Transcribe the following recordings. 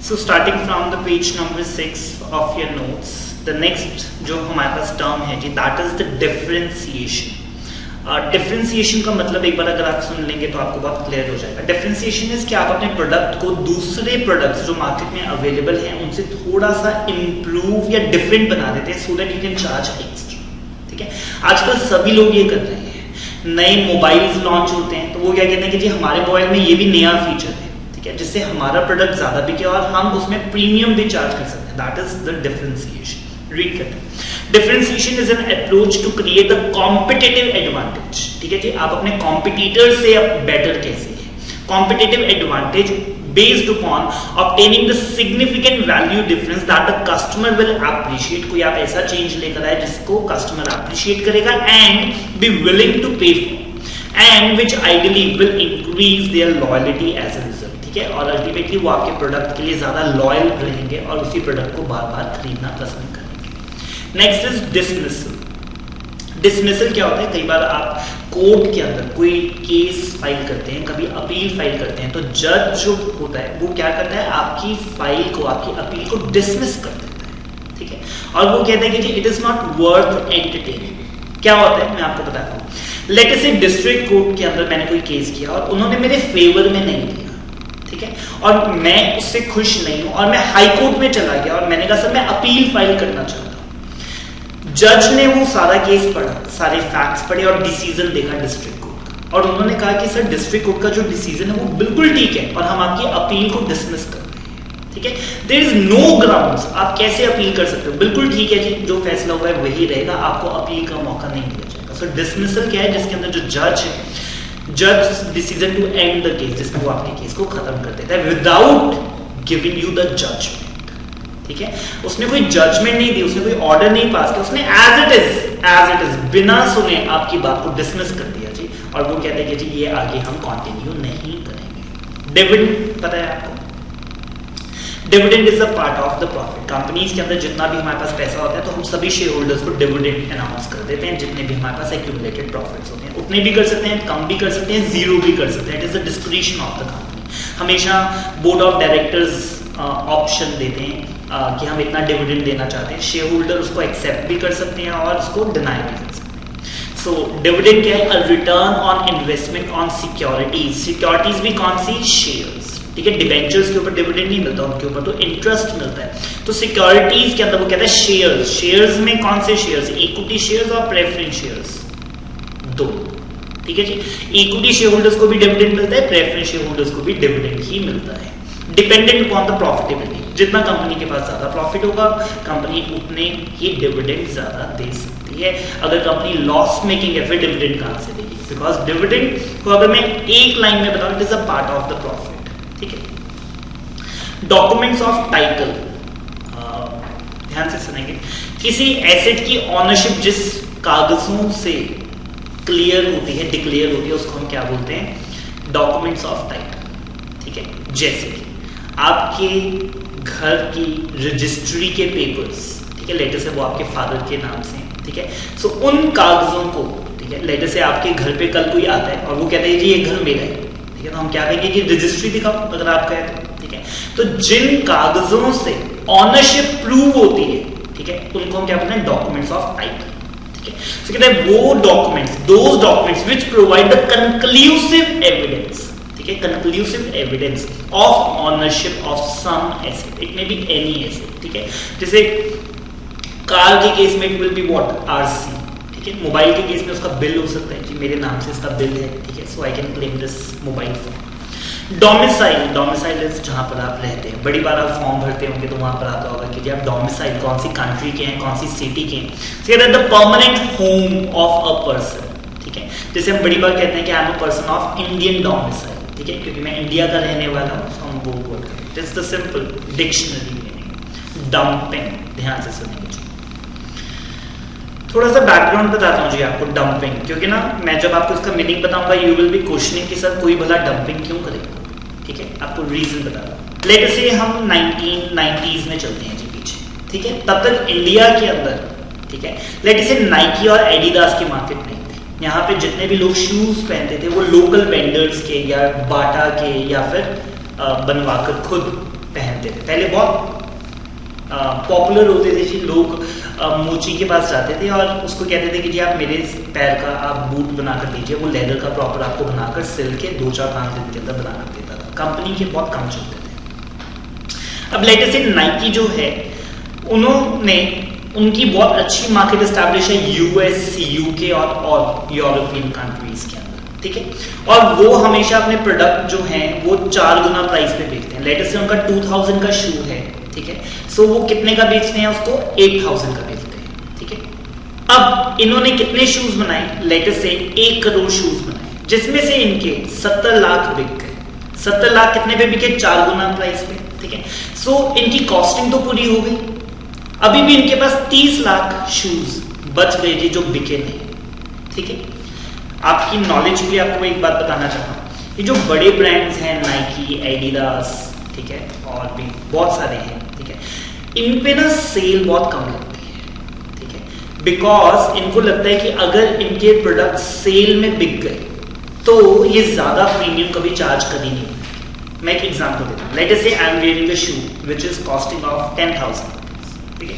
So starting from the page number 6 of your notes, the next जो हमारे पास term है जी, that is the differentiation. Differentiation का मतलब एक बार अगर आप सुन लेंगे तो आपको बहुत क्लियर हो जाएगा. डिफरेंशिएशन इज कि आप अपने प्रोडक्ट को दूसरे प्रोडक्ट्स जो मार्केट में अवेलेबल हैं उनसे थोड़ा सा इंप्रूव या डिफरेंट बना देते हैं so that you can charge extra. ठीक है, आजकल सभी लोग ये कर रहे हैं. नए मोबाइल्स लॉन्च होते हैं तो वो क्या कहते हैं कि जी हमारे मोबाइल में ये भी नया फीचर है, ठीक है, जिससे हमारा प्रोडक्ट ज्यादा बिके और हम उसमें प्रीमियम भी चार्ज कर सकते हैं. That is the differentiation. Read करते हैं. Differentiation is an approach to create a competitive advantage. ठीक है जी, आप अपने कॉम्पिटिटर से बेटर कैसे हैं. Competitive advantage based upon obtaining the significant value difference that the customer will appreciate. कोई आप ऐसा चेंज लेकर आए जिसको कस्टमर अप्रिशिएट करेगा and be willing to pay for and which ideally will increase their loyalty as a result. ठीक है, और अल्टीमेटली वो आपके प्रोडक्ट के लिए ज्यादा लॉयल रहेंगे और उसी प्रोडक्ट को बार बार खरीदना पसंद करेंगे. Next is dismissal. डिसमिसल क्या होता है, कई बार आप कोर्ट के अंदर कोई केस फाइल करते हैं, कभी अपील फाइल करते हैं, तो जज जो होता है वो क्या करता है, आपकी फाइल को, आपकी अपील को डिसमिस कर देता है. ठीक है, और वो कहता है कि जी it is not worth entertaining. क्या होता है मैं आपको बताता हूँ. लेट अस से डिस्ट्रिक्ट कोर्ट के अंदर मैंने कोई केस किया और उन्होंने मेरे फेवर में नहीं दिया. ठीक है, और मैं उससे खुश नहीं हूं और मैं हाई कोर्ट में चला गया और मैंने कहा सर मैं अपील फाइल करना चाहता हूं. जज ने वो सारा केस पढ़ा, सारे फैक्ट्स पढ़े और डिसीजन देखा डिस्ट्रिक्ट कोर्ट का, और उन्होंने कहा कि सर डिस्ट्रिक्ट कोर्ट का जो डिसीजन है वो बिल्कुल ठीक है और हम आपकी अपील को डिसमिस कर रहे हैं. ठीक है, देयर इज नो ग्राउंड्स. आप कैसे अपील कर सकते हो, बिल्कुल ठीक है जी, जो फैसला हुआ है वही रहेगा, आपको अपील का मौका नहीं दिया जाएगा. सो डिसमिसल क्या है, जिसके अंदर जो जज है, जज decision to end the case, जिसमें वो आपके केस को खत्म कर देता है without giving you the judgement. ठीक है, उसने कोई जजमेंट नहीं दी, उसने कोई ऑर्डर नहीं पास किया, उसने एज इट इज बिना सुने आपकी बात को डिसमिस कर दिया जी, और वो कहते हैं कि जी ये आगे हम कंटिन्यू नहीं करेंगे. डिविडेंड पता है आपको, dividend is a part of the profit. Companies के अंदर जितना भी हमारे पास पैसा होता है तो हम सभी शेयर होल्डर्स को डिविडेंड अनाउंस कर देते हैं. जितने भी हमारे पास एक्यूमुलेटेड प्रॉफिट्स होते हैं उतने भी कर सकते हैं, कम भी कर सकते हैं, जीरो भी कर सकते हैं. It is the discretion of the company. हमेशा बोर्ड ऑफ डायरेक्टर्स ऑप्शन देते हैं कि हम इतना डिविडेंड देना चाहते हैं. शेयर होल्डर उसको एक्सेप्ट भी कर सकते हैं और उसको डिनाई भी कर सकते हैं. सो डिविडेंड क्या है, a return on investment on securities. Securities भी कौन सी, शेयर्स. ठीक है, डिबेंचर्स के ऊपर डिविडेंड नहीं मिलता, उनके ऊपर तो इंटरेस्ट मिलता है. तो सिक्योरिटीज के अंदर वो कहता है शेयर्स. शेयर्स में कौन से शेयर्स, इक्विटी शेयर्स और प्रेफरेंस शेयर्स, दो. ठीक है जी, इक्विटी शेयर होल्डर्स को भी डिविडेंड मिलता है, प्रेफरेंस शेयर होल्डर्स को भी डिविडेंड ही मिलता है. Dependent upon the profitability. जितना कंपनी के पास ज्यादा प्रॉफिट होगा कंपनी उतने ही डिविडेंड ज्यादा दे सकती है. अगर कंपनी लॉस मेकिंग है फिर डिविडेंड कहां से देगी, बिकॉज डिविडेंड को अगर मैं एक लाइन में बताऊं, it is a part of the profit. ठीक है, डॉक्यूमेंट्स ऑफ टाइटल, ध्यान से सुनेंगे. किसी एसेट की ऑनरशिप जिस कागजों से क्लियर होती है, डिक्लेयर होती है, उसको हम क्या बोलते हैं, डॉक्यूमेंट्स ऑफ टाइटल. ठीक है, जैसे कि आपके घर की रजिस्ट्री के पेपर्स. ठीक है, लेटर से वो आपके फादर के नाम से. ठीक है, सो उन कागजों को, ठीक है, लेटर से आपके घर पे कल कोई आता है और वो कहता है जी ये घर मेरा है. ठीक है, तो हम क्या कहेंगे कि रजिस्ट्री दिखाओ अगर आप कहें तो. ठीक है, तो जिन कागजों से ऑनरशिप प्रूव होती है, ठीक है, उनको हम क्या बोलते हैं, डॉक्यूमेंट्स ऑफ टाइटल. ठीक है, सो कहते हैं वो documents, those documents which provide the conclusive evidence. conclusive evidence of ownership of some asset. It may be any asset. ठीक है, जैसे कार के केस में it will be what, RC. ठीक है, मोबाइल के केस में उसका बिल हो सकता है जी मेरे नाम से इसका बिल है. ठीक है, so I can claim this mobile phone. Domicile, domicile is जहां पर आप रहते हैं. बड़ी बार आप फॉर्म भरते होंगे तो वहां पर आता होगा कि आप डोमिसाइल कौन सी कंट्री के हैं, कौन सी सिटी के हैं. so that the permanent home of a person. ठीक है, जैसे हम बड़ी बार कहते हैं कि I am a person of Indian domicile. ठीक है, क्योंकि मैं इंडिया का रहने वाला हूं, तो हम वो बोल रहे हैं. It's the simple dictionary meaning. Dumping, ध्यान से सुनेंगे जी. थोड़ा सा बैकग्राउंड बताता हूं जी आपको डंपिंग, क्योंकि ना मैं जब आपको इसका मीनिंग बताऊंगा यू विल बी क्वेश्चनिंग कि सर कोई भला डंपिंग क्यों करेगा. ठीक है, आपको रीजन बता रहा हूं. लेट से हम 1990s में चलते हैं जी पीछे. ठीक है, तब तक इंडिया के अंदर, ठीक है, लेट से नाइकी और एडिडास की मार्केट नहीं. यहाँ पे जितने भी लोग शूज पहनते थे वो लोकल वेंडर्स के या बाटा के या फिर बनवाकर खुद पहनते थे। पहले बहुत पॉपुलर होते थे जी, लोग मोची के पास जाते थे और उसको कहते थे कि जी आप मेरे पैर का आप बूट बनाकर दीजिए, वो लेदर का प्रॉपर आपको बनाकर सिल के 2-4-5 दिन के अंदर बनाकर देता था। कंपनी के बहुत कम चलते थे। अब लेटेस्ट एक नाइकी जो है, उन्होंने उनकी बहुत अच्छी मार्केट एस्टैब्लिश है यूएस, यूके और यूरोपियन कंट्रीज के अंदर, ठीक है। और वो हमेशा अपने प्रोडक्ट जो हैं वो 4 गुना प्राइस पे बेचते हैं। लेटेस्ट से उनका 2000 का शू है, ठीक है, सो वो कितने का बेचते हैं उसको, 8000 का बेचते हैं, ठीक है। अब इन्होंने कितने शूज बनाए, लेटेस्ट से 1 करोड़ शूज बनाए, जिसमें से इनके 70 लाख बिक गए। 70 लाख कितने पे बिके, 4 गुना प्राइस पे, ठीक है। सो इनकी कॉस्टिंग तो पूरी हो गई। अभी भी इनके पास 30 लाख शूज बच गए जी जो बिके नहीं, ठीक है। आपकी नॉलेज के लिए आपको एक बात बताना चाहता हूँ, ये जो बड़े ब्रांड्स हैं नाइकी, एडिडास, ठीक है, और भी बहुत सारे हैं, ठीक है, इन पे ना सेल बहुत कम लगती है, ठीक है, बिकॉज इनको लगता है कि अगर इनके प्रोडक्ट सेल में बिक गए तो ये ज्यादा प्रीमियम कभी चार्ज कर ही नहीं। मैं एक एग्जांपल देता हूँ। लेट अस से I am wearing a shoe which is costing of 10,000, ठीक है,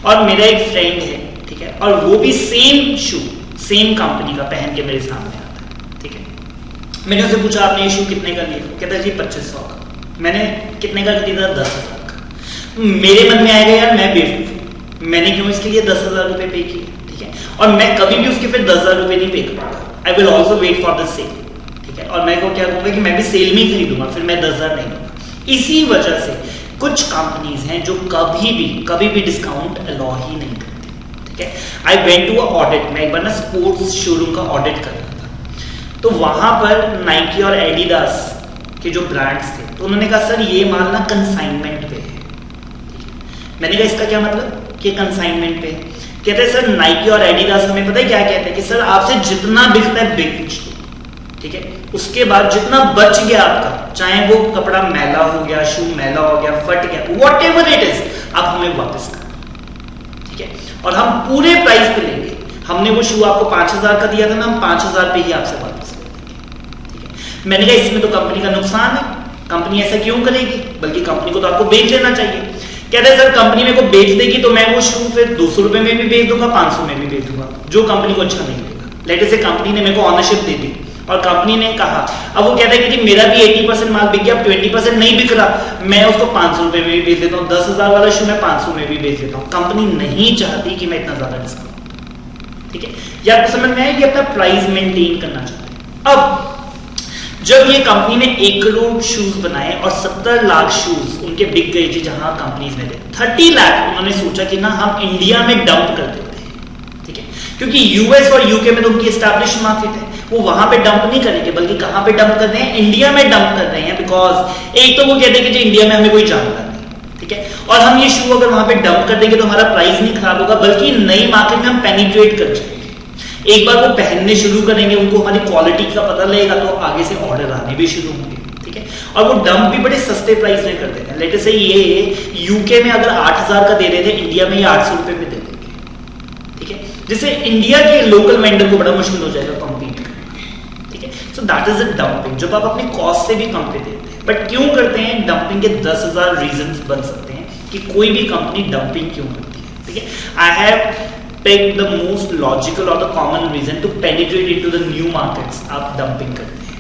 और मेरा एक फ्रेंड है, ठीक है, और वो भी सेम शू सेम कंपनी का पहन के मेरे सामने आता है, ठीक है। मैंने उससे पूछा आपने ये शू कितने का लिया, कहता है जी 2500 का। मैंने कितने का खरीदा, 10,000 का। मेरे मन में आएगा यार मैं बेवकूफ, मैंने क्यों इसके लिए 10,000 रुपए पे किए, ठीक है, और मैं कभी भी उसके फिर 10,000 रुपए नहीं पे करूंगा। I will also wait for the sale, ठीक है, और मैं को क्या कहूंगा कि मैं भी सेल में ही खरीदूंगा, फिर मैं 10,000 नहीं दूंगा। इसी वजह से कुछ कंपनीज हैं जो कभी भी डिस्काउंट अलाउ ही नहीं करती, ठीक है। I went to a audit, मैं एक बार ना स्पोर्ट्स शोरूम का ऑडिट कर रहा था, तो वहां पर नाइकी और एडिडास के जो ब्रांड्स थे, तो उन्होंने कहा सर ये माल ना कंसाइनमेंट पे है। मैंने कहा इसका क्या मतलब कि कंसाइनमेंट पे? कहते हैं सर नाइकी और एडिडास हमें पता है क्या कहते हैं कि सर आपसे जितना बिकता है बिक दो, ठीक है, उसके बाद जितना बच गया आपका, चाहे वो कपड़ा मैला हो गया, शू मैला हो गया, फट गया, व्हाटएवर इट इज, आप हमें वापस कर, ठीक है, और हम पूरे प्राइस पे लेंगे। हमने वो शू आपको 5,000 का दिया था ना, हम 5,000 पे ही आपसे वापस कर देंगे, ठीक है। मैंने कहा इसमें तो कंपनी का नुकसान है, कंपनी ऐसा क्यों करेगी, बल्कि कंपनी को तो आपको बेच लेना चाहिए। कहते हैं सर कंपनी मेरे को बेच देगी तो मैं वो शू फिर 200 रुपए में भी बेच दूंगा, 500 में भी बेच दूंगा, जो कंपनी को अच्छा नहीं लगेगा। लेटे से कंपनी ने मेरे को ऑनरशिप दे दी और कंपनी ने कहा, अब वो कहता है कि मेरा भी 80% माल बिक गया, 20% नहीं बिक रहा, मैं उसको 500 रुपए में भी बेच देता हूँ, 10,000 वाला शू मैं 500 में भी बेच देता हूँ। कंपनी नहीं चाहती कि मैं इतना ज्यादा डिस्काउंट, ठीक है। ये आपको समझ में आया कि अपना प्राइस मेंटेन करना चाहते हैं। अब जब ये कंपनी ने 1 करोड़ शूज बनाए और 70 लाख शूज उनके बिक गए जी, जहां कंपनीज ने 30 लाख उन्होंने सोचा कि ना हम इंडिया में डंप कर देते हैं, ठीक है, क्योंकि यूएस और यूके में तो उनकी एस्टैब्लिश मार्केट है, वो वहां पे डंप नहीं करेंगे, बल्कि कहां पे डंप कर रहे हैं, इंडिया में डंप कर रहे हैं। बिकॉज एक तो वो कहते हैं कि जी इंडिया में हमें कोई जानता नहीं, ठीक है, और हम ये शू अगर वहां पे डंप कर देंगे तो हमारा प्राइस नहीं खराब होगा, बल्कि नई मार्केट में हम पेनिट्रेट कर जाएंगे। एक बार वो पहनने शुरू करेंगे, उनको हमारी क्वालिटी का पता लगेगा, तो आगे से ऑर्डर आने भी शुरू होंगे, ठीक है, और वो डंप भी बड़े सस्ते प्राइस में कर देते हैं। लेटे से ये यूके में अगर 8,000 का दे रहे थे, इंडिया में ये 800 रुपए में दे देंगे, ठीक है, जिससे इंडिया के लोकल वेंडर को बड़ा मुश्किल हो जाएगा कॉम्पीट करना, ठीक है। So that is a dumping, जब आप अपनी कॉस्ट से भी कम पे देते हैं। बट क्यों करते हैं डंपिंग के 10,000 रीजन बन सकते हैं कि कोई भी कंपनी डंपिंग क्यों करती है, ठीक है। I have pick the most logical or the common reason to penetrate into the new markets, आप dumping करते हैं।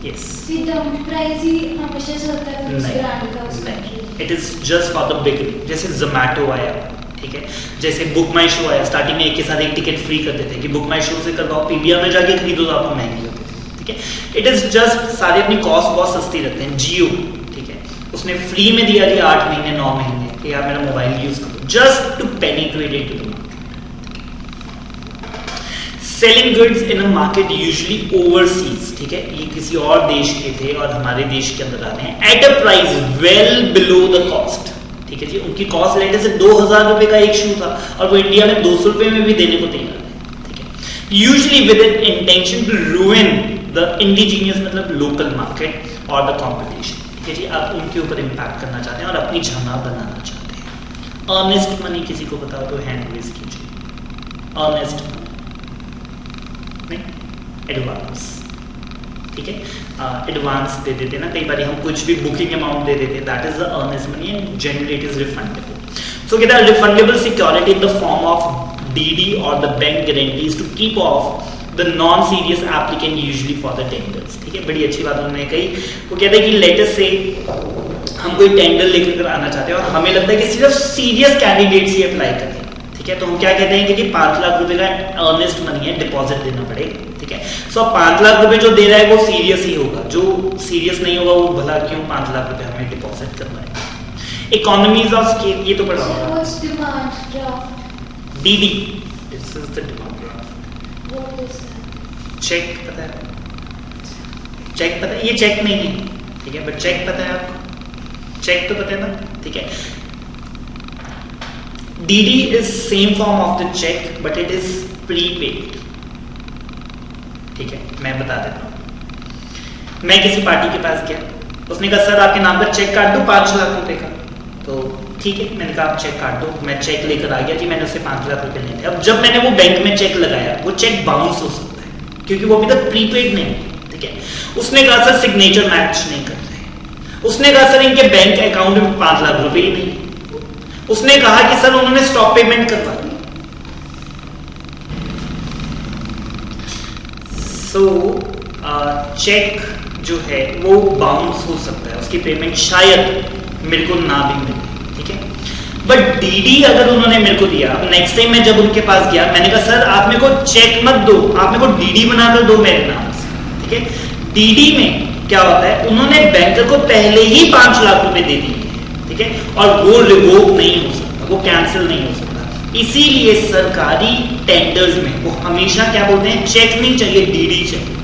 Yes. डंप प्राइस ही हमेशा चलता है उस ब्रांड का, नहीं, it is just for the beginning। जैसे Zomato आया, ठीक है, जैसे बुक माई शो आया, स्टार्टिंग में एक के साथ एक टिकट फ्री कर देते कि बुक माई शो से करवाओ, पीवीआर में जाके खरीदो तो आपको महंगी होती है, ठीक है। इट इज जस्ट सारे अपनी कॉस्ट बहुत सस्ती रखते हैं। जियो, ठीक है, उसने फ्री में दिया जी 8 महीने 9 महीने कि आप मेरा मोबाइल यूज करो, just to penetrate into the market। Selling goods in a market usually overseas, ठीक है, ये किसी और देश के थे और हमारे देश के अंदर आते हैं at a price well below the cost, ठीक है जी। उनकी कॉस्ट लेटे से 2,000 रुपए का एक शू था और वो इंडिया में 200 रुपए में भी देने को तैयार है, ठीक है। Usually with an intention to ruin the indigenous, मतलब लोकल मार्केट और द कॉम्पिटिशन, ठीक है जी। आप उनके ऊपर इंपैक्ट करना चाहते हैं और अपनी जमा बनाना चाहते हैं। अर्नेस्ट मनी किसी को बताओ तो हैंड रेज कीजिए। अर्नेस्ट मनी नहीं, एडवांस, ठीक है। एडवांस दे देते ना, कई बार हम कुछ भी बुकिंग अमाउंट दे देते, that is the earnest money and generally it is refundable. So कहता है refundable security in the form of DD और the bank guarantees to keep off the non serious applicant usually for the tenders. ठीक है, बड़ी अच्छी बात उन्होंने कही। वो कहते हैं कि लेटर से हम कोई टेंडर लेकर आना चाहते हैं और हमें लगता है कि सिर्फ सीरियस कैंडिडेट्स ही अप्लाई करें। ठीक है, तो हम क्या कहते हैं कि 5 लाख रुपए का अर्नेस्ट मनी है, डिपॉजिट देना पड़ेगा। ठीक है, सो 5 लाख रुपए जो दे रहा है वो सीरियस ही होगा, जो सीरियस नहीं होगा वो भला क्यों 5 लाख रुपए हमें डिपॉजिट करना है। इकोनॉमीज ऑफ स्केल, ये तो पढ़ा होगा। DD, this is the demand draft. Cheque पता है? चेक पता है? ये चेक नहीं है, ठीक है, बट चेक पता है आपको? चेक तो पता है ना? ठीक है। DD is same form of the check but it is prepaid। ठीक है, मैं बता देता हूं। मैं किसी पार्टी के पास गया, उसने कहा सर आपके नाम पर चेक काट दो 5 लाख रुपए का। तो ठीक है, मैंने कहा आप चेक काट दो। मैं चेक लेकर आ गया कि मैंने उससे 5 लाख रुपए लिए थे। अब जब मैंने वो बैंक में चेक लगाया, वो चेक बाउंस हो सकता है क्योंकि वो अभी तक प्रीपेड नहीं है। ठीक है, उसने कहा सर सिग्नेचर मैच नहीं कर रहे। उसने कहा सर इनके बैंक अकाउंट में 5 लाख रुपए ही नहीं। उसने कहा कि सर उन्होंने स्टॉप पेमेंट करवा दी। सो चेक जो है वो बाउंस हो सकता है, उसकी पेमेंट शायद मेरे को ना भी मिले। ठीक है, बट डीडी अगर उन्होंने मेरे को दिया, नेक्स्ट टाइम मैं जब उनके पास गया मैंने कहा सर आप मेरे को चेक मत दो, आप मेरे को डीडी बनाकर दो मेरे नाम से। ठीक है, डीडी में क्या होता है, उन्होंने बैंकर को पहले ही 5 लाख रुपए दे दिए। ठीक है, और वो रिवोक नहीं हो सकता, वो कैंसिल नहीं हो सकता। इसीलिए सरकारी टेंडर्स में वो हमेशा क्या बोलते हैं, चेक नहीं चाहिए, डीडी चाहिए।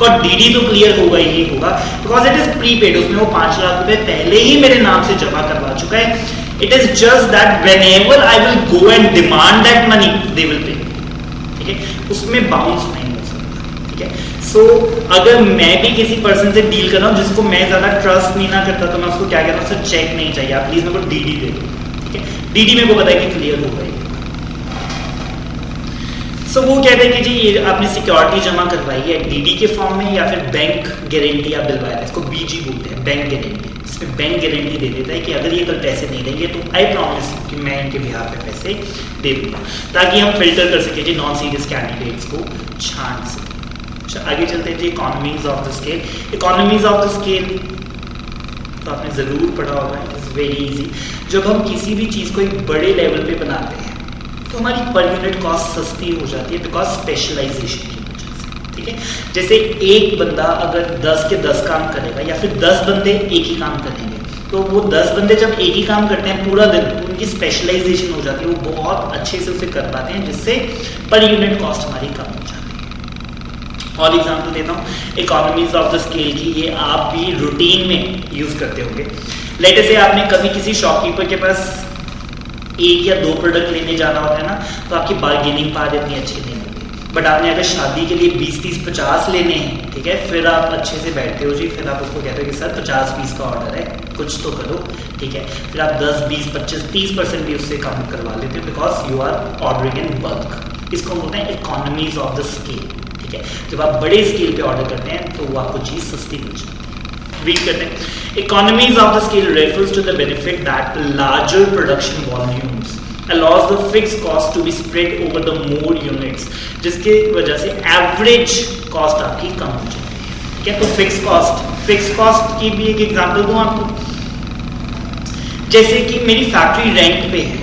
और डीडी तो क्लियर होगा ही होगा बिकॉज इट इज प्रीपेड, उसमें वो 5 लाख रुपए पहले ही मेरे नाम से जमा करवा चुका है। It is just that whenever I will go and demand that money they will pay. ठीक है, उसमें बाउंस नहीं हो सकता। ठीक है, सो अगर मैं भी किसी पर्सन से डील कर रहा हूं जिसको मैं ज्यादा ट्रस्ट नहीं ना करता, तो मैं उसको क्या कहता हूं, सर चेक नहीं चाहिए, आप प्लीज मेरे को डीडी दे दो। ठीक है, डीडी मेरे को पता है कि क्लियर हो गई। सो वो कहते हैं कि जी ये आपने सिक्योरिटी जमा करवाई है डीडी के फॉर्म में या फिर बैंक गारंटी आप दिलवाया है, इसको बीजी बोलते हैं, बैंक गारंटी। इसमें बैंक गारंटी दे देता है कि अगर ये कल पैसे नहीं देंगे तो आई प्रॉमिस कि मैं इनके बिहार पे पैसे दे दूंगा, ताकि हम फिल्टर कर सके जी नॉन सीरियस कैंडिडेट्स को छांट सके। अच्छा, आगे चलते हैं जी economies of the scale. Economies of the scale तो आपने जरूर पढ़ा होगा, इट इज वेरी इजी। जब हम किसी भी चीज को एक बड़े लेवल पे बनाते हैं तो हमारी पर यूनिट कॉस्ट सस्ती हो जाती है बिकॉज स्पेशलाइजेशन की वजह से। ठीक है, जैसे एक बंदा अगर 10 के 10 काम करेगा या फिर 10 बंदे एक ही काम करेंगे, तो वो 10 बंदे जब एक ही काम करते हैं पूरा दिन, उनकी स्पेशलाइजेशन हो जाती है, वो बहुत अच्छे से उसे कर पाते हैं, जिससे पर यूनिट कॉस्ट हमारी कम हो जाती है। और एग्जाम्पल देता हूँ इकोनॉमीज ऑफ द स्केल की, ये आप भी रूटीन में यूज करते होंगे। लेट से आपने कभी किसी शॉपकीपर के पास 1 या 2 प्रोडक्ट लेने जाना होता है ना, तो आपकी बार्गेनिंग पावर इतनी अच्छी नहीं होती। बट आपने अगर शादी के लिए 20, 30, 50 लेने हैं, ठीक है, फिर आप अच्छे से बैठते हो जी, फिर आप उसको कहते हो कि सर 50 पीस का ऑर्डर है, कुछ तो करो। ठीक है, फिर आप 10, 20, 25, 30% भी उससे कम करवा लेते हो because you are ordering in bulk. इसको बोलते हैं इकोनॉमीज ऑफ द स्केल। ठीक है, जब आप बड़े स्केल पे ऑर्डर करते हैं तो वो आपको चीज सस्ती मिल जाती है। रीड करते हैं, economies of the scale refers to the benefit that the larger production volumes allows the fixed cost to be spread over the more units, जिसके वजह से एवरेज कॉस्ट आपकी कम हो जाती है। ठीक है, तो फिक्स कॉस्ट की भी एक एग्जांपल दूं आपको। जैसे कि मेरी फैक्ट्री रेंट पे है,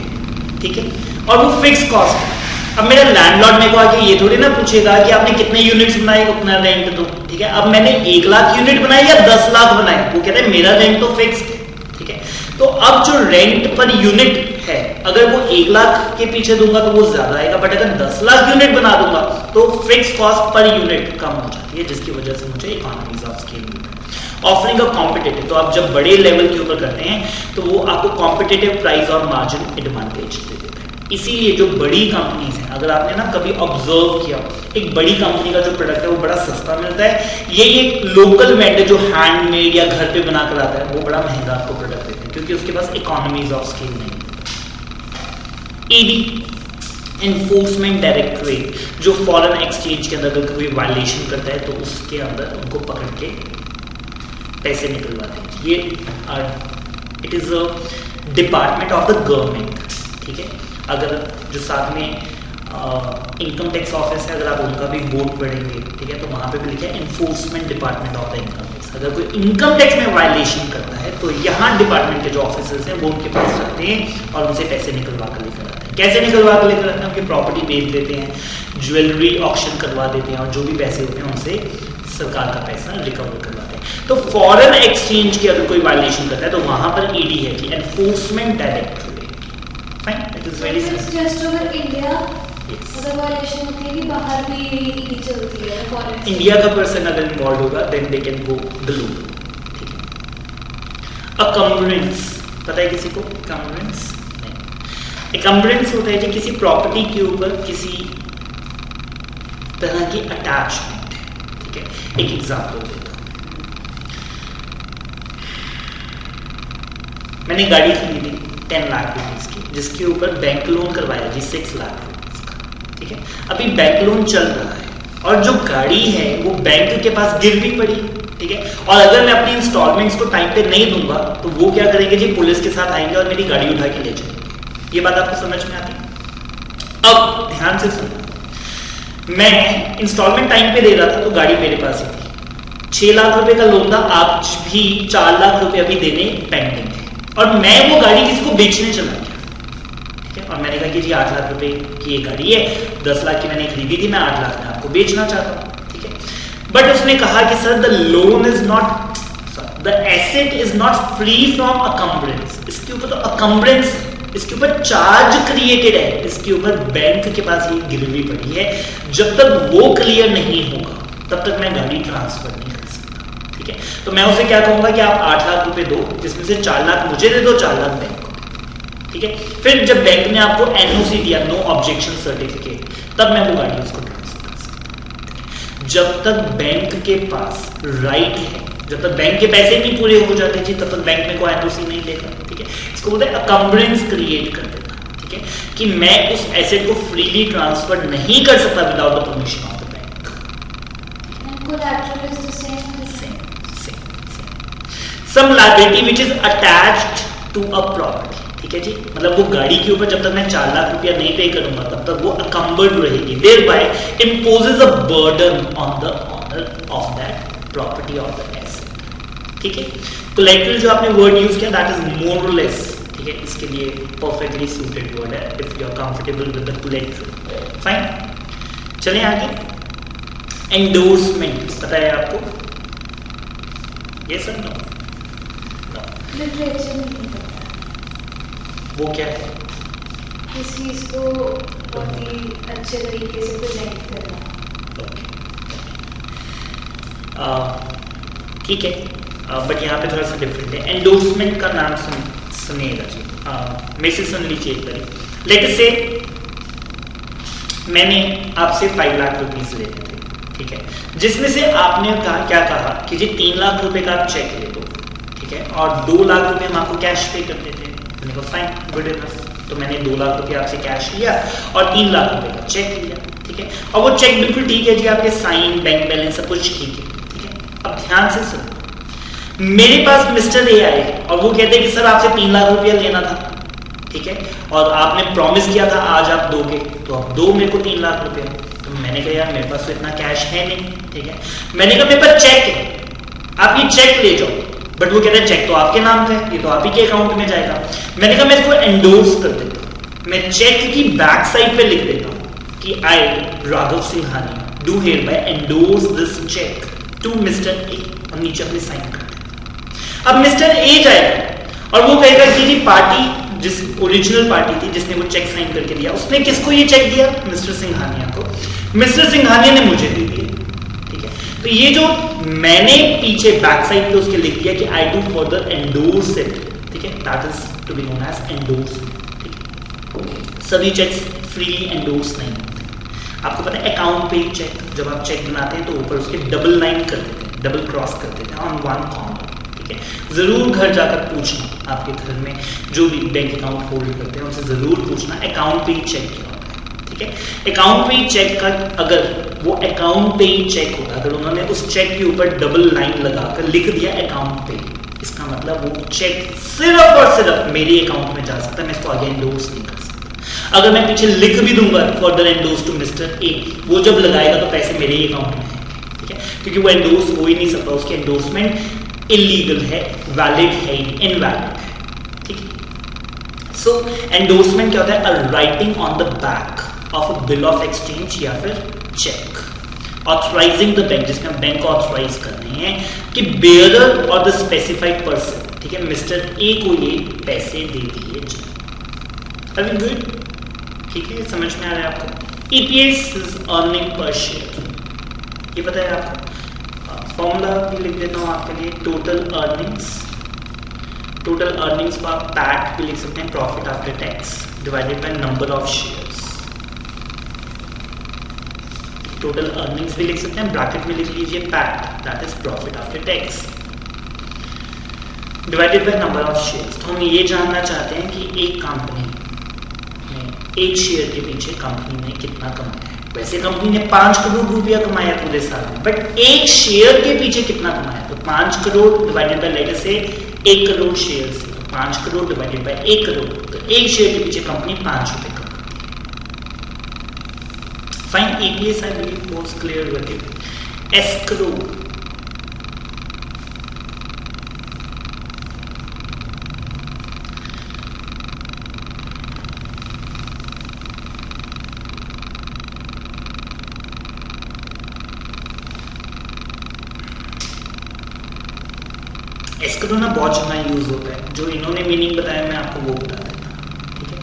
ठीक है, और वो फिक्स कॉस्ट है। अब मेरा लैंडलॉर्ड मेरे को आके ये थोड़ी ना पूछेगा कि आपने कितने यूनिट्स बनाए उतना रेंट दो। ठीक है, अब मैंने 1 लाख यूनिट बनाए या 10 लाख बनाए, वो कहते हैं मेरा रेंट तो फिक्स है। ठीक है, तो अब जो रेंट पर यूनिट है, अगर वो 1 लाख के पीछे दूंगा तो वो ज्यादा आएगा, बट अगर 10 लाख यूनिट बना दूंगा तो फिक्स कॉस्ट पर यूनिट कम हो जाती है, जिसकी वजह से मुझे इकोनॉमीज ऑफ स्केल मिलता है। ऑफरिंग अ कॉम्पिटिटिव, तो आप जब बड़े लेवल के ऊपर करते हैं तो वो आपको कॉम्पिटिटिव प्राइस और मार्जिन एडवांटेज दे देता है। इसीलिए जो बड़ी कंपनीज हैं, अगर आपने ना कभी ऑब्जर्व किया, एक बड़ी कंपनी का जो प्रोडक्ट है वो बड़ा सस्ता मिलता है, ये एक लोकल वेंडर जो हैंडमेड या घर पे बनाकर आता है वो बड़ा महंगा आपको प्रोडक्ट देते हैं, क्योंकि उसके पास इकोनॉमीज ऑफ स्केल नहीं। ईडी, एनफोर्समेंट डायरेक्टरेट जो फॉरेन एक्सचेंज के अंदर अगर कोई वायलेशन करता है तो उसके अंदर उनको पकड़ के पैसे निकलवाते हैं। ये it is a department of the government, ठीक है। अगर जो साथ में इनकम टैक्स ऑफिस है, अगर आप उनका भी बोर्ड पढ़ेंगे, ठीक है, तो वहां पे भी लिखा है enforcement department of the income tax. अगर कोई इनकम टैक्स में वायलेशन करता है तो यहाँ डिपार्टमेंट के जो ऑफिसर्स हैं वो उनके पास जाते हैं और उनसे पैसे निकलवा कर लेकर आते हैं। कैसे निकलवा कर लेकर आते हैं? उनकी प्रॉपर्टी बेच देते हैं, ज्वेलरी ऑक्शन करवा देते हैं और जो भी पैसे होते हैं उनसे सरकार का पैसा रिकवर करवाते हैं। तो फॉरेन एक्सचेंज की अगर कोई वायलेशन करता है तो वहां पर ईडी है कि enforcement directorate. Fine, it is very simple. Just over India अगर वायलेशन होती है कि बाहर भी ईडी चलती है फॉरेन। इंडिया का पर्सन अगर इन्वॉल्व होगा then they can go global, ठीक है। अकम्बरेंस पता है किसी को? अकम्बरेंस नहीं, अकम्बरेंस होता है कि किसी प्रॉपर्टी के ऊपर किसी तरह की अटैचमेंट है, ठीक है। एक एग्जांपल देता हूं, मैंने गाड़ी खरीदी 10 लाख रुपीस की, जिसके ऊपर बैंक लोन करवाया जी 6 लाख रुपीस का, ठीक है। अभी बैंक लोन चल रहा है और जो गाड़ी है वो बैंक के पास गिरवी पड़ी, ठीक है। और अगर मैं अपनी इंस्टॉलमेंट्स को टाइम पे नहीं दूंगा तो वो क्या करेंगे जी, पुलिस के साथ आएंगे और मेरी गाड़ी उठा के ले जाएंगे। ये बात आपको समझ में आती है? अब ध्यान से सुनो, मैं इंस्टॉलमेंट टाइम पे दे रहा था तो गाड़ी मेरे पास ही थी, 6 लाख रुपए का लोन था, आज भी 4 लाख रुपए अभी देने पेंडिंग है और मैं वो गाड़ी किसी को बेचने चला गया, ठीक है। और मैंने कहा कि जी 8 लाख रुपए की ये गाड़ी है, 10 लाख की मैंने खरीदी थी, मैं 8 लाख में आपको बेचना चाहता हूँ, ठीक है। बट उसने कहा कि sir the loan is not, the asset is not free from encumbrance. इसके ऊपर तो अकम्बरेंस है, इसके ऊपर चार्ज क्रिएटेड है, इसके ऊपर बैंक के पास ये गिरवी पड़ी है, जब तक वो क्लियर नहीं होगा तब तक मैं गाड़ी ट्रांसफर नहीं कर सकता, ठीक है। तो मैं उसे क्या कहूंगा कि आप 8 लाख रुपए दो, जिसमें से 4 लाख मुझे दे दो, 4 लाख बैंक को, ठीक है। फिर जब बैंक ने आपको एनओसी दिया, नो ऑब्जेक्शन सर्टिफिकेट, तब मैं वो गाड़ी उसको ट्रांसफर कर सकता। जब तक बैंक के पास राइट है, जब तक बैंक के पैसे नहीं पूरे हो जाते जी, तब तक बैंक में कोई एनओसी नहीं लेगा, ठीक है। इसको बोलते हैं अकम्बरेंस क्रिएट कर देना, ठीक है, कि मैं उस एसेट को फ्रीली ट्रांसफर नहीं कर सकता without the permission of the bank. Collateral is the same. Some liability which is attached to a property, ठीक है जी। मतलब वो गाड़ी के ऊपर जब तक मैं 4 लाख रुपया नहीं पे करूंगा तब तक वो अकम्बर्ड रहेगी, thereby imposes a burden on the owner of that property or the asset, ठीक है। collateral जो आपने वर्ड यूज किया that is more or less, ठीक है, इसके लिए perfectly suited word है if you are comfortable with the collateral, fine। चलें आगे। एंडोर्समेंट पता है आपको? ये सब नो, लिटरेचर नहीं पता वो क्या है? इस चीज को बहुत ही अच्छे तरीके से प्रेजेंट करना। ठीक है, बट यहाँ पे थोड़ा सा डिफरेंट है। एंडोर्समेंट का नाम सुनिएगा जी, मेरे से सुन लीजिए एक बार। लेट से मैंने आपसे 5 लाख रुपीस लेने थे, ठीक है, जिसमें से आपने कहा, क्या कहा कि जी 3 लाख रुपए का आप चेक ले लो, ठीक है, और 2 लाख रुपए हम आपको कैश पे कर देते हैं। मैंने कहा फाइन, गुड इनफ। तो मैंने 2 लाख रुपए आपसे कैश लिया और 3 लाख रुपए का चेक लिया, ठीक है। और वो चेक बिल्कुल ठीक है जी, आपके साइन, बैंक बैलेंस सब कुछ ठीक है, ठीक है। अब ध्यान से सुनो, मेरे पास मिस्टर ए आए और वो कहते हैं कि सर आपसे 3 लाख रुपया लेना था, ठीक है, और आपने प्रॉमिस किया था आज आप दोगे, तो आप दो मेरे को 3 लाख रुपया। तो मैंने कहा यार मेरे पास तो इतना कैश है नहीं, ठीक है। मैंने कहा मेरे पास चेक है, आप ये चेक ले जाओ। बट वो कहते हैं चेक तो आपके नाम का है, ये तो आप ही के अकाउंट में जाएगा। मैंने कहा मैं इसको एंडोर्स कर देता हूं, मैं चेक की बैक साइड पे लिख देता हूं कि I Raghav Singhania do hereby endorse this cheque to mister A, और नीचे अपने साइन कर देता। अब मिस्टर ए जाएगा और वो कहेगा कि पार्टी जिस ओरिजिनल पार्टी थी जिसने वो चेक साइन करके दिया, उसने किसको ये चेक दिया? मिस्टर सिंघानिया को। मिस्टर सिंघानिया ने मुझे दे दिया, ठीक है। तो ये जो मैंने पीछे बैक साइड पे उसके लिख दिया कि I do further endorse it, ठीक है, that is to be known as endorsement, ठीक है। सभी चेक्स फ्रीली एंडोर्स नहीं होते। आपको पता है अकाउंट पे ही चेक, जब आप चेक बनाते हैं तो ऊपर उसके डबल लाइन कर देते हैं, डबल क्रॉस कर देते हैं ऑन वन कॉर्नर, ठीक है। जरूर घर जाकर पूछना, आपके घर में जो भी बैंक अकाउंट होल्ड करते हैं उनसे जरूर पूछना अकाउंट पे ही चेक किया होता है, ठीक ठीक है। अकाउंट पे चेक का अगर वो अकाउंट पे ही चेक होता, अगर उन्होंने उस चेक के ऊपर डबल लाइन लगाकर लिख दिया अकाउंट पे, इसका मतलब वो चेक सिर्फ और सिर्फ मेरे अकाउंट में जा सकता है, मैं इसको आगे एंडोर्स नहीं कर सकता। अगर मैं पीछे लिख भी दूंगा further endorse to mister A, वो जब लगाएगा तो पैसे मेरे ही अकाउंट में आएंगे, ठीक है, क्योंकि वो एंडोर्स हो ही नहीं सकता, उसकी एंडोर्समेंट इलीगल है, वैलिड है, इनवैलिड है, ठीक है। सो एंडोर्समेंट क्या होता है? A writing on the back of a bill of exchange या फिर चेक, ऑथराइजिंग द बैंक, जिसमें बैंक को ऑथराइज करने हैं कि बेयरर और द स्पेसिफाइड पर्सन, ठीक है, मिस्टर ए को ये पैसे दे दिए जाए। अभी गुड, ठीक है, समझ में आ रहा है आपको? EPS is earning per share, ये पता है आपको? फॉर्मूला भी लिख देता हूं आपके लिए, टोटल अर्निंग्स, टोटल अर्निंग्स को आप पैट भी लिख सकते हैं, profit after tax divided by number of shares. Total earnings भी लिख सकते हैं, ब्रैकेट में लिख लीजिए PAT, that is profit after tax divided by number of shares. तो हम ये जानना चाहते हैं कि एक कंपनी ने एक शेयर के पीछे कंपनी ने कितना कमाया है। वैसे कंपनी ने 5 करोड़ रुपया कमाया पूरे साल में, बट एक शेयर के पीछे कितना कमाया? तो 5 करोड़ डिवाइडेड बाय लेटर से 1 करोड़ शेयर से, तो 5 करोड़ डिवाइडेड बाय 1 करोड़, तो एक शेयर के पीछे कंपनी 5 रुपए कमाती है। Fine, EPS I believe was clear with it. Escrow, escrow ना बहुत जगह यूज होता है, जो इन्होंने मीनिंग बताया मैं आपको वो बता देता हूं, ठीक है।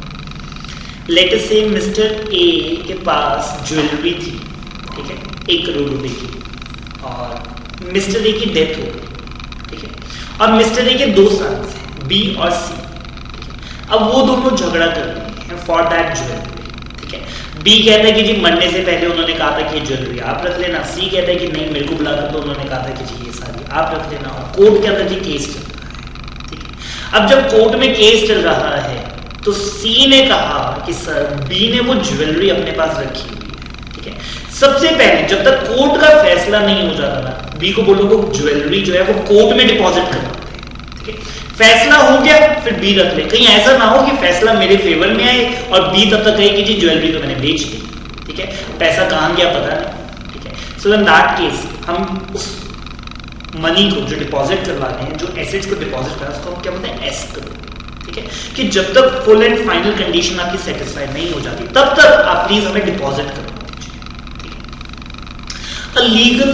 लेटर से मिस्टर ए के पास ज्वेलरी थी, ठीक है, 1 करोड़ रुपए की, और मिस्टर ए की डेथ हो गई, ठीक है, और मिस्टर ए के 2 सन्स हैं, बी और सी, ठीक है। अब वो दोनों झगड़ा कर रहे हैं फॉर दैट ज्वेलरी, ठीक है। बी कहता है कि जी मरने से पहले उन्होंने कहा था कि ये ज्वेलरी आप रख लेना, सी कहता है कि नहीं मेरे को बुलाकर तो उन्होंने कहा था कि जी ये सारी आप रख लेना, और कोर्ट के अंदर जी केस चल रहा है, ठीक है। अब जब कोर्ट में केस चल रहा है तो सी ने कहा कि सर बी ने वो ज्वेलरी अपने पास रखी हुई है, ठीक है। सबसे पहले जब तक कोर्ट का फैसला नहीं हो जाता ना, बी को बोलो वो ज्वेलरी जो है वो कोर्ट में डिपॉजिट करवाते हैं, ठीक है। फैसला हो गया फिर बी रख ले, कहीं ऐसा ना हो कि फैसला मेरे फेवर में आए और बी तब तक कहे कि जी ज्वेलरी तो मैंने बेच दी, ठीक है, पैसा कहां गया पता नहीं, ठीक है। सो इन दैट केस हम उस मनी को जो डिपॉजिट करवा रहे हैं, जो एसेट्स को डिपॉजिट करा, उसको हम क्या बोलते हैं? एस्क्रो, ठीक है। कि जब तक फुल एंड फाइनल कंडीशन आपकी सेटिस्फाइड नहीं हो जाती तब तक आप प्लीज हमें डिपॉजिट करवा दीजिए, ठीक है। A legal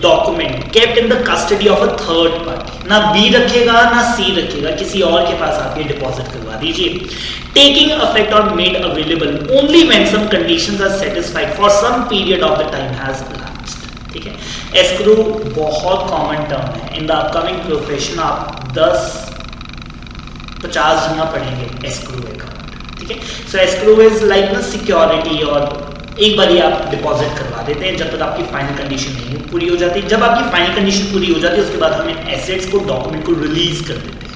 document kept in the custody of a third party, ना बी रखेगा ना सी रखेगा, किसी और के पास आप ये डिपॉजिट करवा दीजिए। टेकिंग अफेक्ट और made available only when some conditions are satisfied for some period of the time has elapsed, ठीक है। एस्क्रो बहुत कॉमन टर्म है इन द अपकमिंग प्रोफेशन, आप 10-50 जगह पढ़ेंगे एस्क्रो अकाउंट, ठीक है। सो एस्क्रो इज लाइक ना सिक्योरिटी, और एक बार आप डिपॉजिट करवा देते हैं जब तक आपकी फाइनल कंडीशन नहीं पूरी हो जाती। जब आपकी फाइनल कंडीशन पूरी हो जाती है उसके बाद हम इन एसेट्स को, डॉक्यूमेंट को रिलीज कर देते हैं।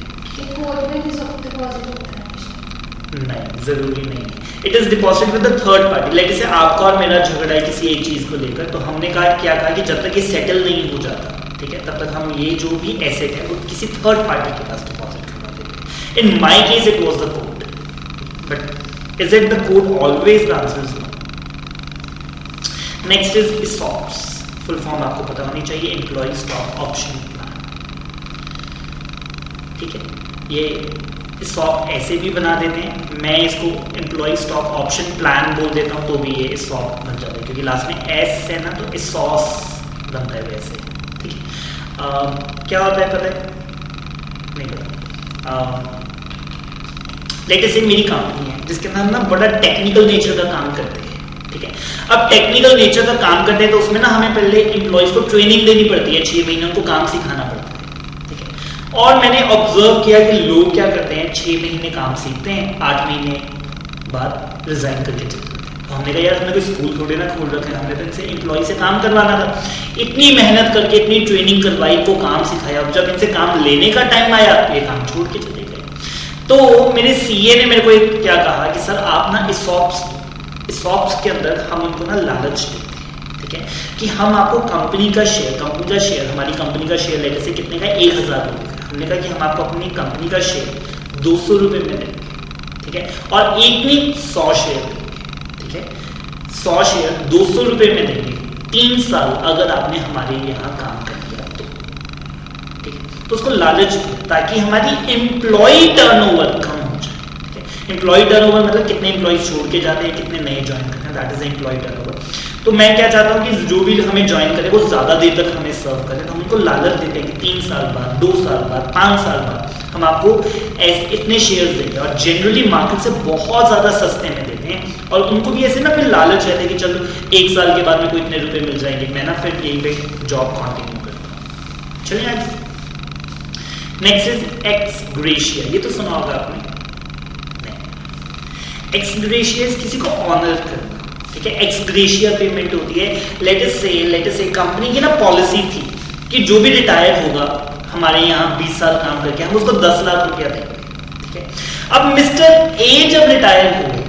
नहीं, जरूरी नहीं है। It is deposit with the third party. Like जैसे आपका और मेरा झगड़ा है किसी एक चीज को लेकर, तो हमने कहा क्या कहा कि जब तक ये सेटल नहीं हो जाता, ठीक है, तब तक हम ये जो भी एसेट है वो किसी थर्ड पार्टी के पास डिपॉजिट करवा देते हैं। In my case it was the court, but is it the court? Always the answer is no. Next is ESOPs, full form आपको पता होनी चाहिए, एम्प्लॉय स्टॉक ऑप्शन प्लान, ठीक है। ये ESOP ऐसे भी बना देते हैं, मैं इसको एम्प्लॉय स्टॉक ऑप्शन प्लान बोल देता हूं तो भी ये ESOP बन जाता है, क्योंकि लास्ट में एस है ना, तो ESOS बनता है वैसे, ठीक है। क्या होता है पता है? नहीं पता। लेटेस्ट से मेरी कंपनी है जिसके अंदर हम ना बड़ा टेक्निकल नेचर का काम करते हैं, ठीक है। अब टेक्निकल नेचर का काम करते हैं तो उसमें ना हमें पहले एम्प्लॉयज को ट्रेनिंग देनी पड़ती है, 6 महीने उनको काम सिखाना पड़ता है, ठीक है। और मैंने ऑब्जर्व किया कि लोग क्या करते हैं, 6 महीने काम सीखते हैं, 8 महीने बाद रिजाइन करके चले जाते हैं। तो हमने कहा यार हमने कोई स्कूल थोड़े ना खोल रखे, हमने तो इनसे एम्प्लॉय से काम करवाना था। इतनी मेहनत करके इतनी ट्रेनिंग करवाई, को काम सिखाया, अब जब इनसे काम लेने का टाइम आया ये काम छोड़ के चले गए। तो मेरे सीए ने मेरे को एक क्या कहा कि सर आप ना ESOPs सॉप्स के अंदर हम उनको ना लालच देते हैं, ठीक है, कि हम आपको कंपनी का शेयर हमारी कंपनी का शेयर लेने से कितने का, 1000 रुपये का। हमने कहा कि हम आपको अपनी कंपनी का शेयर 200 रुपये में देंगे, ठीक है, और एक नहीं 100 शेयर देंगे, ठीक है, 100 शेयर 200 रुपये में देंगे 3 साल अगर आपने हमारे यहाँ काम कर लिया तो, ठीक है। तो उसको लालच ताकि हमारी एम्प्लॉय टर्नओवर कम हो जाए, ठीक है। एम्प्लॉय टर्नओवर मतलब कितने एम्प्लॉय छोड़ के जाते हैं, कितने नए ज्वाइन करते हैं, दैट इज एम्प्लॉय टर्नओवर। तो मैं क्या चाहता हूँ कि जो भी हमें ज्वाइन करे वो ज्यादा देर तक हमें सर्व करे, तो हम उनको लालच देते हैं कि 3 साल बाद, 2 साल बाद, 5 साल बाद हम आपको इतने शेयर्स देंगे, और जनरली मार्केट से बहुत ज्यादा सस्ते में देते हैं। और उनको भी ऐसे ना फिर लालच रहता है कि चलो 1 साल के बाद में कोई इतने रुपए मिल जाएंगे, मैं ना फिर यहीं पे जॉब कंटिन्यू करता हूँ। चलिए आगे, नेक्स्ट इज एक्स ग्रेशिया। ये तो सुना होगा आपने, एक्स ग्रेशिया इज किसी को ऑनर करना, ठीक है। एक्स ग्रेशिया पेमेंट होती है, लेट अस से कंपनी की ना पॉलिसी थी कि जो भी रिटायर होगा हमारे यहाँ 20 साल काम करके, हम उसको 10 लाख रुपया देंगे, ठीक है। अब मिस्टर ए जब रिटायर हो गए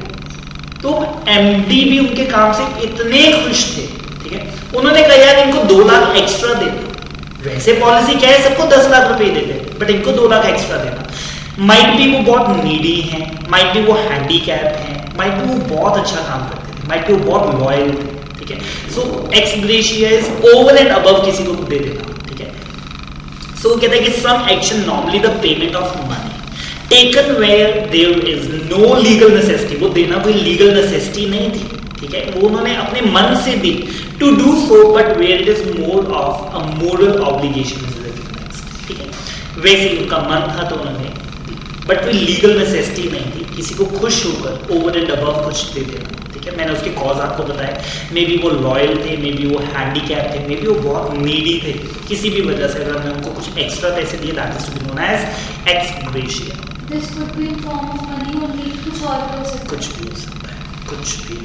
तो एमडी भी उनके काम से इतने खुश थे, ठीक है, उन्होंने कहा यार इनको 2 लाख एक्स्ट्रा दे दो। वैसे पॉलिसी क्या है, सबको 10 लाख रुपए देते हैं, बट इनको 2 लाख एक्स्ट्रा देना। माइट भी वो बहुत नीडी हैं, माइट भी वो हैंडीकैप हैं, माइट भी वो बहुत अच्छा काम करते थे, माइट भी वो बहुत लॉयल थे, ठीक है। So ex gratia is over and above किसी को दे देना, ठीक है। सो वो कहता है कि some action normally the payment of money taken where there is no legal necessity, वो देना कोई लीगल नेसेसिटी नहीं थी, ठीक है, वो उन्होंने अपने मन से दी to do so, but where it is more of a moral obligation is recognised, ठीक है। वैसे ही उनका मन था तो उन्होंने दी, बट कोई लीगल नेसेसिटी नहीं थी किसी को खुश होकर ओवर एंड अबव कुछ दे देना, ठीक है। मैंने उसके कॉज आपको बताया, मे बी वो लॉयल थे, मे बी वो हैंडीकैप थे, मे बी वो बहुत नीडी थे, किसी भी वजह से अगर हमने उनको कुछ एक्स्ट्रा पैसे दिए, that is to be known as ex gratia. This could be in form of money only, कुछ और भी हो सकता है, कुछ भी हो सकता है, कुछ भी।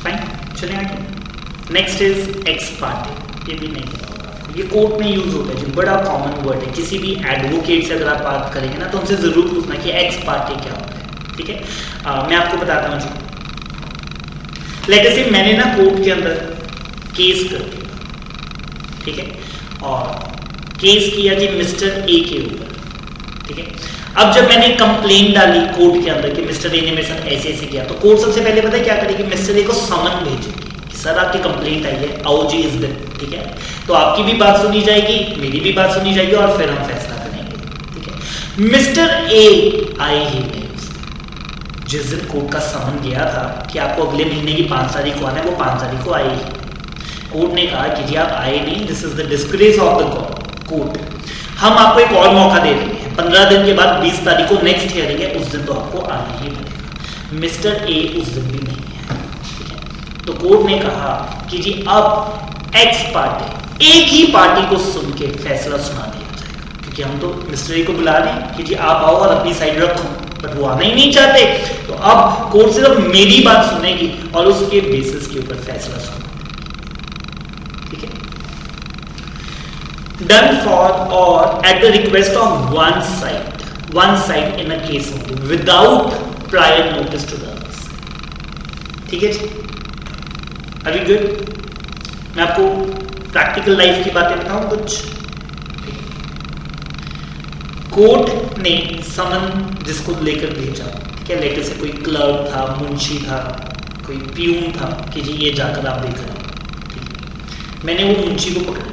फाइन, चलिए आगे। Next is x party. ये भी नहीं पता होगा आपको, ये कोर्ट में यूज होता है जी, बड़ा कॉमन वर्ड है। किसी भी एडवोकेट से अगर आप बात करेंगे ना तो उनसे जरूर पूछना कि एक्स पार्टी क्या होता है, ठीक है। मैं आपको बताता हूँ जी, लेट अस से मैंने ना कोर्ट के अंदर केस कर दिया, ठीक है, और केस किया जी मिस्टर ए के ऊपर, ठीक है। अब जब मैंने कंप्लेंट डाली कोर्ट के अंदर कि मिस्टर ए ने मेरे साथ ऐसे ऐसे किया, तो कोर्ट सबसे पहले पता है क्या करेगी, मिस्टर ए को समन भेजेगी कि सर आपकी कंप्लेंट आई है, आओ जी इस दिन, ठीक है। तो आपकी भी बात सुनी जाएगी, मेरी भी बात सुनी जाएगी, और फिर हम फैसला करेंगे, ठीक है। मिस्टर ए आए ही नहीं उस दिन, जिस दिन कोर्ट का समन गया था कि आपको अगले महीने की 5 तारीख को आना है, वो 5 तारीख को आए ही। कोर्ट ने कहा कि जी आप आए नहीं, this is the disgrace of the court, हम आपको एक और मौका दे रहे हैं, 15 दिन के बाद 20 तारीख को नेक्स्ट हियरिंग है, उस दिन तो आपको आना ही पड़ेगा। मिस्टर ए उस दिन भी नहीं है, ठीक है। तो कोर्ट ने कहा कि जी अब एक्स पार्टी, एक ही पार्टी को सुन के फैसला सुना दिया जाएगा, क्योंकि हम तो मिस्टर ए को बुला रहे हैं कि जी आप आओ और अपनी साइड रखो, बट वो आना ही नहीं चाहते। तो अब कोर्ट सिर्फ मेरी बात सुनेगी और उसके बेसिस के ऊपर फैसला सुनेगी, ठीक है। Done for or at the request of one side in a case only, without prior notice to the others, ठीक है जी। अभी गुड। मैं आपको प्रैक्टिकल लाइफ की बातें बताऊं कुछ। कोर्ट ने समन जिसको लेकर भेजा, ठीक है, लेटर से कोई क्लर्क था, मुंशी था, कोई प्यून था कि जी ये जाकर आप देख रहे हो, ठीक है। मैंने वो मुंशी को पकड़ लिया,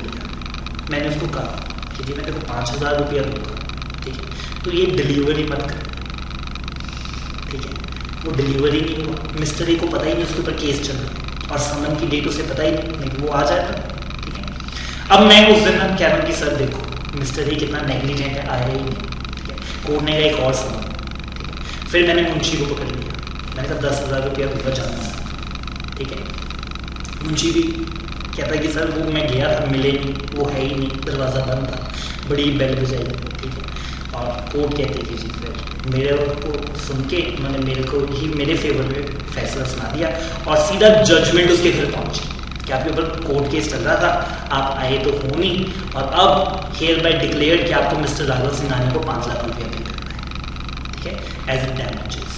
मैंने उसको कहा कि जी मैं तेरे को 5000 रुपया दूंगा, ठीक है, तो ये डिलीवरी मत कर, ठीक है। वो डिलीवरी नहीं हुआ, मिस्टर ए को पता ही नहीं उसके ऊपर केस चल रहा है, और समन की डेट उसे पता ही नहीं, वो आ जाता, ठीक है। अब मैं उस दिन ना कह रहा हूँ कि सर देखो मिस्टर ए कितना नेग्लिजेंट है, आया ही नहीं, ठीक है। कोर्ट ने कहा एक और समन, ठीक है। फिर मैंने मुंशी को पकड़ लिया, मैंने कहा 10,000 रुपया दूंगा जाना, ठीक है। मुंशी भी कहता है कि सर वो मैं गया था, मिले नहीं, वो है ही नहीं, दरवाज़ा बंद था, बड़ी बेल बजाई, ठीक है। और कोर्ट कहते कि जी फिर मेरे को सुन के उन्होंने मेरे को ही मेरे फेवर में फैसला सुना दिया, और सीधा जजमेंट उसके घर पहुंची कि आपके ऊपर कोर्ट केस चल रहा था, आप आए तो हो नहीं, और अब हेयर बाय डिक्लेयर्ड कि आपको मिस्टर राघव सिंघानिया को 5 लाख रुपया पे करना है, ठीक है, एज ए डैमेजेस,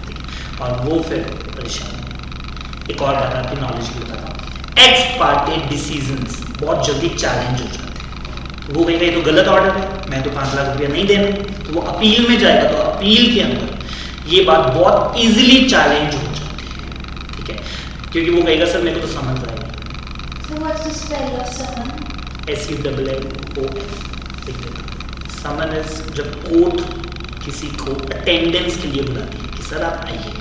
ठीक है। और वो फिर परेशान, एक और बात आपकी नॉलेज की बताता हूँ, एक्स पार्टे डिसीजंस बहुत जल्दी चैलेंज हो जाते हैं। वो कहेगा ये तो गलत ऑर्डर है, मैं तो 5 लाख रुपया नहीं देना, तो वो अपील में जाएगा, तो अपील के अंदर ये बात बहुत इजीली चैलेंज हो जाती है, ठीक है, क्योंकि वो कहेगा सर मेरे को तो समझ आएगा। So what's the spell of summon? SUMMON। Someone is जब कोर्ट किसी को अटेंडेंस के लिए बुलाती है कि सर आप आइए।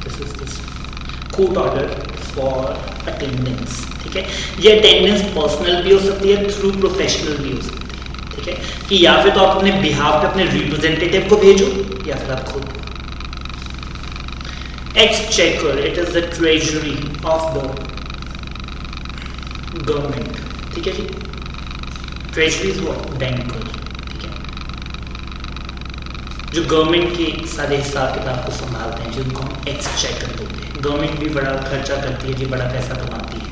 This is this court order for attendance, ठीक है। ये अटेंडेंस पर्सनल भी हो सकती है, थ्रू प्रोफेशनल भी हो सकती है, ठीक है, कि या फिर तो आप अपने बिहाफ पे अपने रिप्रेजेंटेटिव को भेजो या फिर आप खुद। Exchequer, it is the treasury of the government, ठीक है जी। Treasury is what? बैंकर, ठीक है, जो गवर्नमेंट के सारे हिसाब किताब को संभालते हैं, जिनको हम एक्सचेकर बोलते हैं। गवर्नमेंट भी बड़ा खर्चा करती है जी, बड़ा पैसा कमाती है।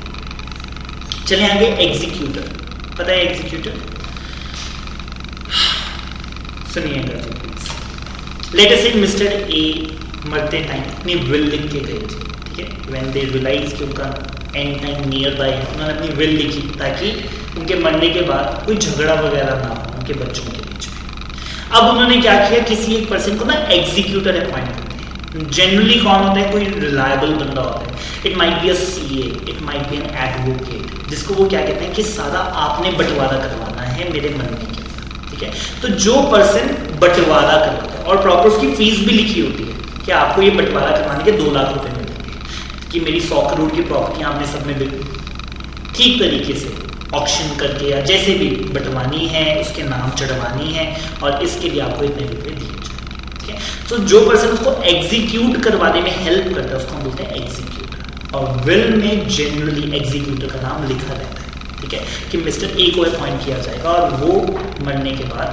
चलिए आगे, एग्जीक्यूटर। पता है एग्जीक्यूटर? सुनिएगा जी प्लीज। लेट अस से मिस्टर ए मरते टाइम अपनी विल लिख के गए थे, ठीक है। व्हेन दे रियलाइज कि उनका एंड टाइम नियर बाय है, उन्होंने अपनी विल लिखी ताकि उनके मरने के बाद कोई झगड़ा वगैरह ना हो उनके बच्चों के बीच में। अब उन्होंने क्या किया, किसी एक पर्सन को ना एग्जीक्यूटर अपॉइंट करते हैं। जनरली कौन होता है? कोई रिलायबल बंदा होता है। It might be a CA, it might be an advocate, जिसको वो क्या कहते हैं कि सारा आपने बंटवारा करवाना है मेरे मरने के, ठीक है। तो जो पर्सन बंटवारा करवाता है और प्रॉपर उसकी फीस भी लिखी होती है कि आपको ये बंटवारा करवाने के 2 लाख रुपए मिलेंगे, कि मेरी 100 करोड़ की प्रॉपर्टी आपने सब में ठीक तरीके से ऑक्शन करके या जैसे भी बंटवानी है, उसके नाम चढ़वानी है और इसके लिए आपको इतने रुपए दिए जाए, ठीक है। तो जो पर्सन उसको एग्जीक्यूट करवाने में हेल्प करता है उसको हम बोलते हैं एग्जीक्यूटर। और विल में जनरली एग्जीक्यूटर का नाम लिखा रहता है, ठीक है, कि मिस्टर ए को अपॉइंट किया जाएगा और वो मरने के बाद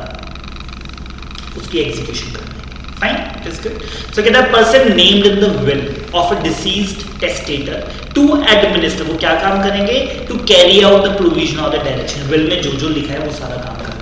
उसकी एग्जीक्यूशन करना है। Fine, it is good. So get a person named in the will of a deceased testator to administer, वो क्या काम करेंगे? To carry out the provision or the direction. Will में जो जो लिखा है वो सारा काम करना